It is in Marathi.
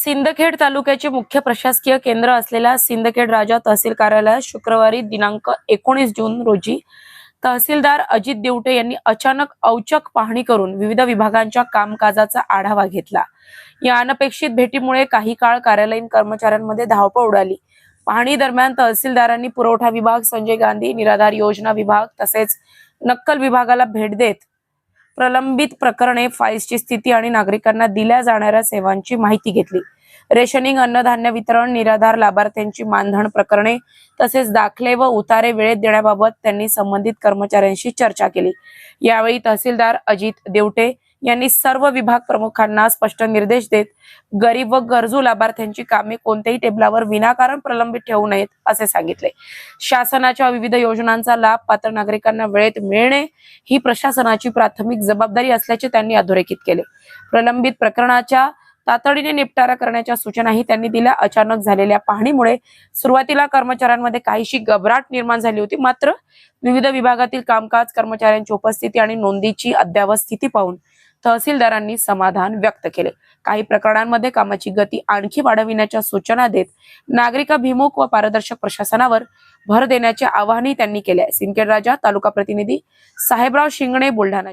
सिंदखेड तालुक्याचे मुख्य प्रशासकीय केंद्र असलेल्या सिंदखेड राजा तहसील कार्यालयात शुक्रवारी दिनांक 19 जून रोजी तहसीलदार अजित देवटे यांनी अचानक औचक पाहणी करून विविध विभागांच्या कामकाजाचा आढावा घेतला। या अनपेक्षित भेटीमुळे काही काळ कार्यालयीन कर्मचाऱ्यांमध्ये धावपळ उडाली। पाहणी दरम्यान तहसीलदारांनी पुरवठा विभाग, संजय गांधी निराधार योजना विभाग तसेच नक्कल विभागाला भेट देत प्रलंबित प्रकरणे, फाईल्सची स्थिती आणि नागरिकांना दिल्या जाणाऱ्या सेवांची माहिती घेतली। रेशनिंग, अन्नधान्य वितरण, निराधार लाभार्थ्यांची मानधन प्रकरणे तसेच दाखले व उतारे वेळेत देण्याबाबत त्यांनी संबंधित कर्मचाऱ्यांशी चर्चा केली। यावेळी तहसीलदार अजित देवटे यांनी सर्व विभाग प्रमुखांना स्पष्ट निर्देश देत गरीब व गरजू लाभार्थ्यांची कामे कोणत्याही टेबलावर विनाकारण प्रलंबित ठेवू नयेत असे सांगितले। शासनाच्या विविध योजनांचा लाभ पात्र नागरिकांना वेळेत मिळणे ही प्रशासनाची प्राथमिक जबाबदारी असल्याचे त्यांनी अधोरेखित केले। प्रलंबित प्रकरणाच्या तातडीने निपटारा करण्याच्या सूचनाही त्यांनी दिल्या। अचानक झालेल्या पाहणीमुळे सुरुवातीला कर्मचाऱ्यांमध्ये काहीशी घबराट निर्माण झाली होती, मात्र विविध विभागातील कामकाज, कर्मचाऱ्यांची उपस्थिती आणि नोंदीची अद्ययावत स्थिती पाहून तहसीलदारांनी समाधान व्यक्त केले। काही प्रकरणांमध्ये कामाची गती आणखी वाढविण्याच्या सूचना देत नागरिकाभिमुख व पारदर्शक प्रशासनावर भर देण्याचे आवाहनही त्यांनी केले। सिंदखेड राजा तालुका प्रतिनिधी साहेबराव शिंगणे, बुलढाणा।